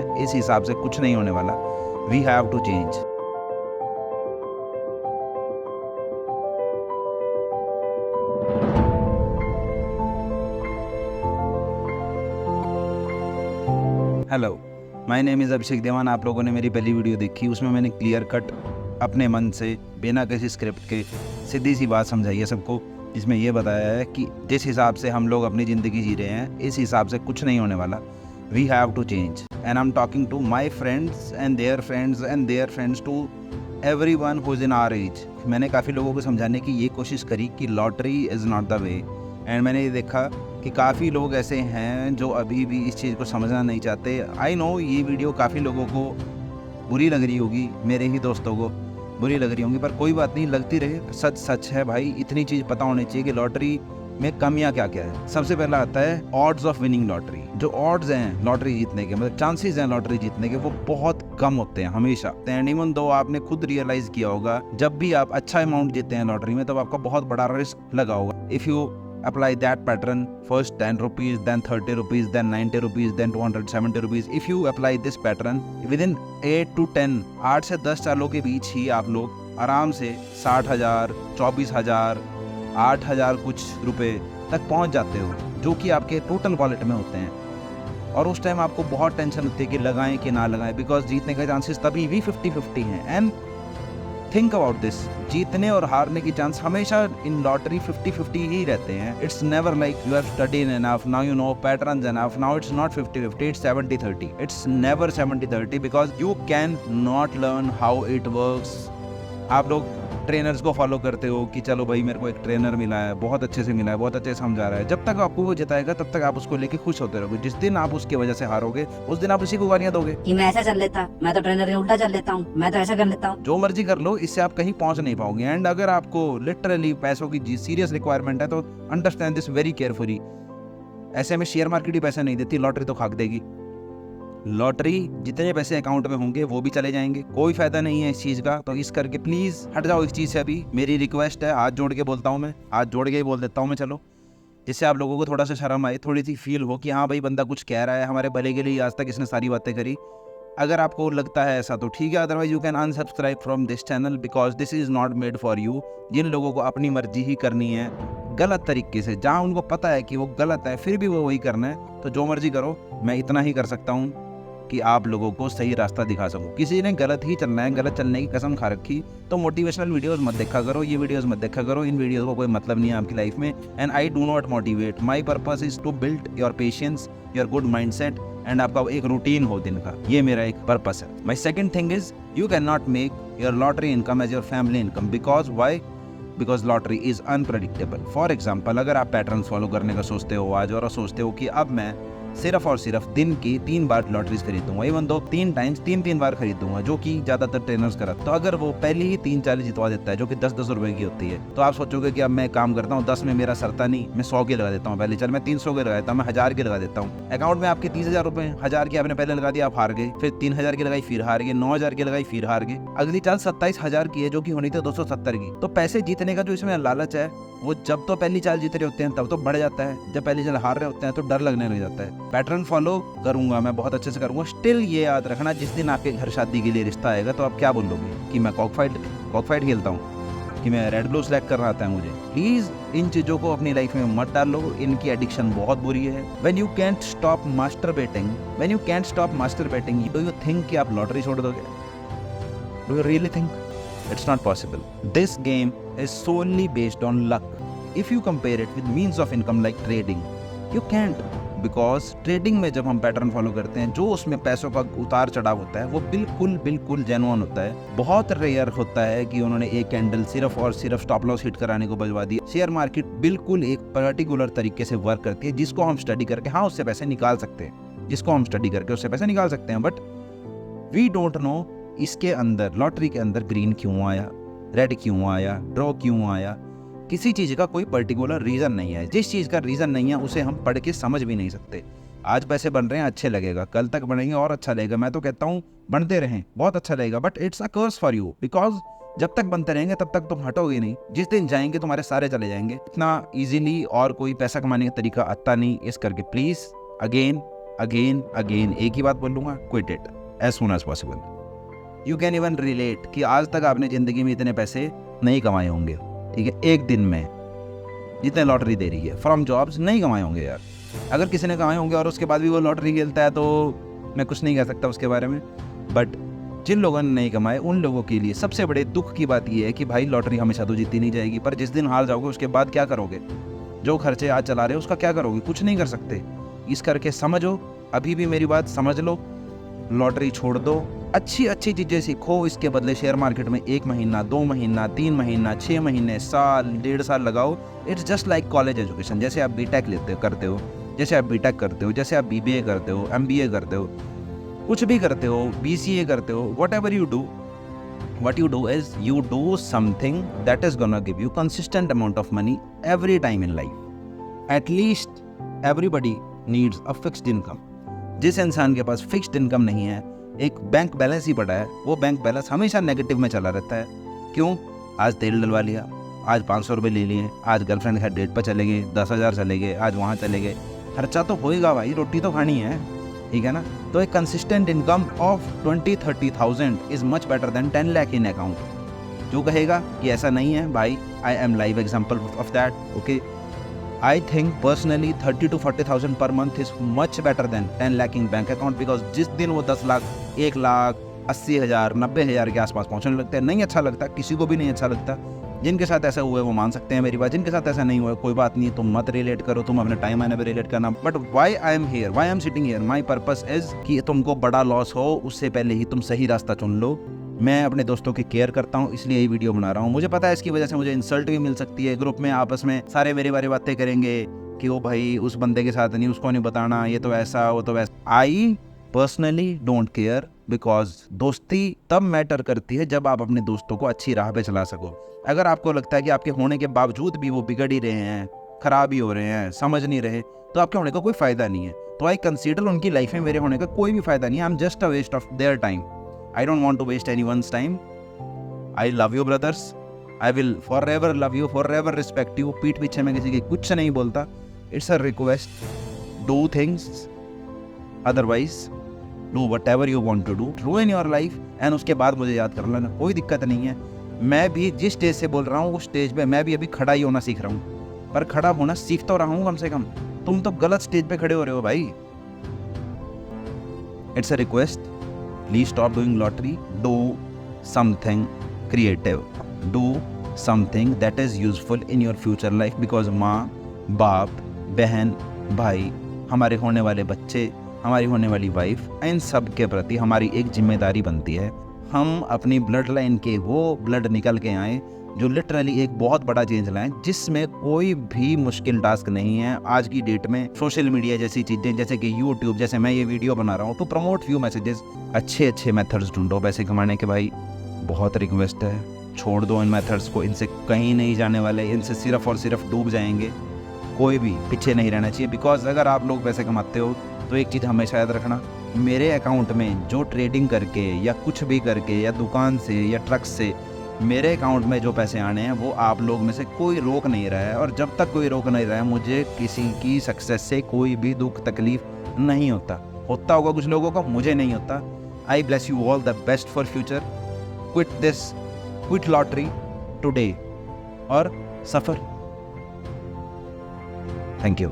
इस हिसाब से कुछ नहीं होने वाला। We have to change. Hello, my name is Abhishek Dewan. आप लोगों ने मेरी पहली वीडियो देखी, उसमें मैंने क्लियर कट अपने मन से बिना किसी स्क्रिप्ट के सीधी सी बात समझाई है सबको, जिसमें ये बताया है कि जिस हिसाब से हम लोग अपनी ज़िंदगी जी रहे हैं इस हिसाब से कुछ नहीं होने वाला। We have to change and I am talking to my friends and their friends and their friends, to every one who is in our age. मैंने काफ़ी लोगों को समझाने की ये कोशिश करी कि lottery is not the way, and मैंने ये देखा कि काफ़ी लोग ऐसे हैं जो अभी भी इस चीज़ को समझना नहीं चाहते। आई नो ये वीडियो काफ़ी लोगों को बुरी लग रही होगी, मेरे ही दोस्तों को बुरी लग रही होंगी, पर कोई बात नहीं, लगती रहे। सच सच है भाई, इतनी चीज़ पता होनी चाहिए कि लॉटरी में कमियां क्या क्या है। सबसे पहला आता है ऑड्स ऑफ विनिंग लॉटरी। जो ऑड्स हैं लॉटरी जीतने के, मतलब चांसेस हैं लॉटरी जीतने के, वो बहुत कम होते हैं हमेशा। एंड इवन दो आपने खुद रियलाइज किया होगा, जब भी आप अच्छा अमाउंट जीतते हैं लॉटरी में तब आपका बहुत बड़ा रिस्क लगा होगा। If you apply that pattern, first 10 rupees, then 30 rupees, then 90 rupees, then 270 rupees. If you apply this pattern within 8 to 10, 8 से 10 सालों के बीच ही आप लोग आराम से 60,000, 24,000, 8,000 कुछ रुपए तक पहुंच जाते हो, जो कि आपके टोटल वॉलेट में होते हैं। और उस टाइम आपको बहुत टेंशन होती है कि लगाएं कि ना लगाएं, बिकॉज जीतने के चांसेस तभी भी 50-50 हैं। एंड थिंक अबाउट दिस, जीतने और हारने की चांस हमेशा इन लॉटरी 50-50 ही रहते हैं। It's never like you have studied enough, now you know patterns enough, now it's not 50-50, it's 70-30। It's never 70-30 because you can not learn how it works. आप लोग trainers को फॉलो करते हो कि चलो भाई मेरे को एक ट्रेनर मिला है, बहुत अच्छे से मिला है, बहुत अच्छे से समझा रहा है। जब तक आपको वो जिताएगा तब तक आप उसको लेके खुश होते रहोगे। जिस दिन आप उसकी वजह से हारोगे उस दिन आप उसी को गालियां दोगे कि मैं ऐसा चल लेता, मैं तो ट्रेनर के उल्टा चल लेता हूँ, मैं तो ऐसा कर लेता हूँ। जो मर्जी कर लो, इससे आप कहीं पहुंच नहीं पाओगे। एंड अगर आपको लिटरली पैसों की सीरियस रिक्वायरमेंट है तो अंडरस्टैंड दिस वेरी केयरफुली। ऐसे में शेयर मार्केट ही पैसे नहीं देती, लॉटरी तो खाक देगी। लॉटरी जितने पैसे अकाउंट में होंगे वो भी चले जाएंगे, कोई फायदा नहीं है इस चीज का। तो इस करके प्लीज हट जाओ इस चीज से। अभी मेरी रिक्वेस्ट है, हाथ जोड़ के बोलता हूँ मैं, हाथ जोड़ के ही बोल देता हूँ मैं, चलो, जिससे आप लोगों को थोड़ा सा शर्म आए, थोड़ी सी फील हो कि हाँ भाई बंदा कुछ कह रहा है हमारे भले के लिए, आज तक इसने सारी बातें करी। अगर आपको लगता है ऐसा तो ठीक है, otherwise you can unsubscribe from this channel because this is not made for you. जिन लोगों को अपनी मर्जी ही करनी है गलत तरीके से, जहाँ उनको पता है कि वो गलत है फिर भी वो वही करना है, तो जो मर्जी करो। मैं इतना ही कर सकता हूँ कि आप लोगों को सही रास्ता दिखा सकूं। किसी ने गलत ही चलना है, गलत चलने की कसम खा रखी तो मोटिवेशनल वीडियोस मत देखा करो, ये वीडियोस मत देखा करो। इन वीडियोस को कोई मतलब नहीं है आपकी लाइफ में। And I do not motivate, my purpose is to build your patience, your good mindset, and आपका एक रूटीन हो दिन का, ये मेरा एक पर्पस है। My second thing is you can not make your lottery income as your family income. Because why? Because lottery is unpredictable. For example, अगर आप पैटर्न फॉलो करने का सोचते हो आज और सोचते हो कि अब मैं सिर्फ और सिर्फ दिन की 3 बार लॉटरीज खरीदूंगा, इवन दो 3 टाइम्स 3 बार खरीदूंगा, जो कि ज्यादातर ट्रेनर्स करते, तो अगर वो पहले ही 3-4 जितवा देता है जो कि 10-10 रुपए की होती है, तो आप सोचोगे कि अब मैं काम करता हूँ 10 में मेरा सरता नहीं, मैं 100 के लगा देता हूँ पहले, चल मैं 300 के लगा देता हूँ, मैं 1000 के लगा देता हूँ। अकाउंट में आपके 30,000 रुपए, 1000 के आपने पहले लगा दिया, आप हार गए, फिर 3,000 की लगाई फिर हार गए, 9,000 की लगाई फिर हार गए, अगली चाल 27,000 की है जो कि होनी थी 270 की। तो पैसे जीतने का जो इसमें लालच है वो जब तो पहली चाल जीत रहे होते हैं तब तो बढ़ जाता है, जब पहली चाल हार रहे होते हैं तो डर लगने लग जाता है। पैटर्न फॉलो करूंगा मैं, बहुत अच्छे से करूंगा। स्टिल ये याद रखना, जिस दिन आपके घर शादी के लिए रिश्ता आएगा तो आप क्या बोलोगे कि मैं कॉक फाइट खेलता हूँ, कि मैं रेड ब्लू सेलेक्ट करना आता है मुझे। प्लीज इन चीजों को अपनी लाइफ में मत डालो, इनकी एडिक्शन बहुत बुरी है। When you can't stop masturbating, do you think कि आप लॉटरी छोड़ दोगे? Do you really think? It's not possible. This game is solely based on luck. If you compare it with means of income like trading, you can't. Because trading में जब हम pattern follow करते हैं, जो उसमें पैसों का उतार चढ़ाव होता है वो बिल्कुल जेन्युइन होता है। बहुत रेयर होता है कि उन्होंने एक कैंडल सिर्फ और सिर्फ स्टॉप लॉस हिट कराने को बजवा दिया। शेयर मार्केट बिल्कुल एक पर्टिकुलर तरीके से वर्क करती है, जिसको हम स्टडी करके हाँ उससे पैसे निकाल सकते हैं, बट वी डोंट नो इसके अंदर, लॉटरी के अंदर ग्रीन क्यों आया, रेड क्यों आया, ड्रॉ क्यों आया। किसी चीज़ का कोई पर्टिकुलर रीज़न नहीं है। जिस चीज़ का रीज़न नहीं है उसे हम पढ़ के समझ भी नहीं सकते। आज पैसे बन रहे हैं, अच्छे लगेगा, कल तक बनेंगे और अच्छा लगेगा। मैं तो कहता हूँ बनते रहें, बहुत अच्छा लगेगा, but it's a curse for you, because जब तक बनते रहेंगे तब तक तुम हटोगे नहीं। जिस दिन जाएंगे तुम्हारे सारे चले जाएंगे। इतना ईजिली और कोई पैसा कमाने का तरीका आता नहीं। इस करके प्लीज़ अगेन अगेन एक ही बात बोलूँगा, quit it as soon as possible. You can even relate कि आज तक आपने ज़िंदगी में इतने पैसे नहीं कमाए होंगे, ठीक है, एक दिन में जितने लॉटरी दे रही है फ्रॉम जॉब्स नहीं कमाए होंगे यार। अगर किसी ने कमाए होंगे और उसके बाद भी वो लॉटरी खेलता है तो मैं कुछ नहीं कह सकता उसके बारे में, बट जिन लोगों ने नहीं कमाए उन लोगों के लिए सबसे बड़े दुख की बात यह है कि भाई लॉटरी हमेशा तो जीती नहीं जाएगी, पर जिस दिन हार जाओगे उसके बाद क्या करोगे? जो खर्चे आज चला रहे हो उसका क्या करोगे? कुछ नहीं कर सकते। इस करके समझो, अभी भी मेरी बात समझ लो, लॉटरी छोड़ दो, अच्छी अच्छी चीज़ें सीखो, इसके बदले शेयर मार्केट में 1 महीना 2 महीना 3 महीना 6 महीने साल 1.5 साल लगाओ। It's just like college education. जैसे आप बीटेक करते हो, जैसे आप बीटेक करते हो, जैसे आप बीबीए करते हो, एमबीए करते हो, कुछ भी करते हो, बीसीए करते हो, whatever you do, what you do is you do something that is gonna give you consistent amount of money every time in life. At least everybody needs a fixed income. जिस इंसान के पास fixed income नहीं है, एक bank balance ही पड़ा है, वो bank balance हमेशा नेगेटिव में चला रहता है। क्यों? आज तेल डलवा लिया, आज 500 रुपये ले लिए, आज गर्लफ्रेंड के डेट पर चले गए, 10,000 चले गए, आज वहाँ चले गए। खर्चा तो होएगा भाई, रोटी तो खानी है, ठीक है ना? तो एक consistent income of 20-30,000 is much better than 10 lakh in account. जो कहेगा कि ऐसा नहीं है भाई, I am live example of that, okay. I think personally 30 to 40,000 per month is much better than 10 lakh in bank account, because जिस दिन वो 10 लाख 1 लाख 80,000 90,000 के आसपास पहुंचने लगते हैं, नहीं अच्छा लगता, किसी को भी नहीं अच्छा लगता। जिनके साथ ऐसा हुआ है वो मान सकते हैं मेरी बात, जिनके साथ ऐसा नहीं हुआ है कोई बात नहीं, तुम मत रिलेट करो, तुम अपने टाइम आने पर रिलेट करना। But why I am here, why I am sitting here, my purpose is कि तुमको बड़ा लॉस हो उससे पहले ही तुम सही रास्ता चुन लो। मैं अपने दोस्तों की केयर करता हूँ, इसलिए ये वीडियो बना रहा हूँ। मुझे पता है इसकी वजह से मुझे इंसल्ट भी मिल सकती है, ग्रुप में आपस में सारे मेरे बारे बातें करेंगे कि वो भाई उस बंदे के साथ नहीं, उसको नहीं बताना, ये तो ऐसा वो तो वैसा। I personally don't care, because दोस्ती तब मैटर करती है जब आप अपने दोस्तों को अच्छी राह पे चला सको। अगर आपको लगता है कि आपके होने के बावजूद भी वो बिगड़ ही रहे हैं, खराब ही हो रहे हैं, समझ नहीं रहे, तो आपके होने का कोई फ़ायदा नहीं है। तो आई कंसीडर उनकी लाइफ में मेरे होने का कोई भी फ़ायदा नहीं है। I am just a waste of their time. I don't want to waste anyone's time. I love you brothers, I will forever love you, forever respect you. पीठ पीछे में किसी की कुछ नहीं बोलता। It's a request, do things, otherwise do whatever you want to do, ruin your life, and उसके बाद मुझे याद कर लेना, कोई दिक्कत नहीं है। मैं भी जिस स्टेज से बोल रहा हूँ उस स्टेज पे मैं भी अभी खड़ा ही होना सीख रहा हूँ, पर खड़ा होना सीख तो रहा हूँ कम से कम। तुम तो गलत स्टेज पे खड़े हो रहे हो भाई। It's a request, please stop doing lottery, do something creative, do something that is useful in your future life, because माँ बाप बहन भाई, हमारे होने वाले बच्चे, हमारी होने वाली वाइफ, इन सब के प्रति हमारी एक जिम्मेदारी बनती है। हम अपनी ब्लड लाइन के वो ब्लड निकल के आए जो लिटरली एक बहुत बड़ा चेंज लाएं, जिसमें कोई भी मुश्किल टास्क नहीं है। आज की डेट में सोशल मीडिया जैसी चीज़ें, जैसे कि यूट्यूब, जैसे मैं ये वीडियो बना रहा हूँ टू प्रमोट फ्यू मैसेजेस, अच्छे अच्छे मेथड्स ढूंढो पैसे कमाने के भाई। बहुत रिक्वेस्ट है, छोड़ दो इन मेथड्स को, इनसे कहीं नहीं जाने वाले, इनसे सिर्फ और सिर्फ डूब जाएंगे। कोई भी पीछे नहीं रहना चाहिए, बिकॉज अगर आप लोग पैसे कमाते हो तो एक चीज़ हमेशा याद रखना, मेरे अकाउंट में जो ट्रेडिंग करके या कुछ भी करके या दुकान से या ट्रक से मेरे अकाउंट में जो पैसे आने हैं वो आप लोग में से कोई रोक नहीं रहा है। और जब तक कोई रोक नहीं रहा है, मुझे किसी की सक्सेस से कोई भी दुख तकलीफ नहीं होता होगा कुछ लोगों को, मुझे नहीं होता। आई bless you all the best for future. Quit lottery today और सफ़र। Thank you.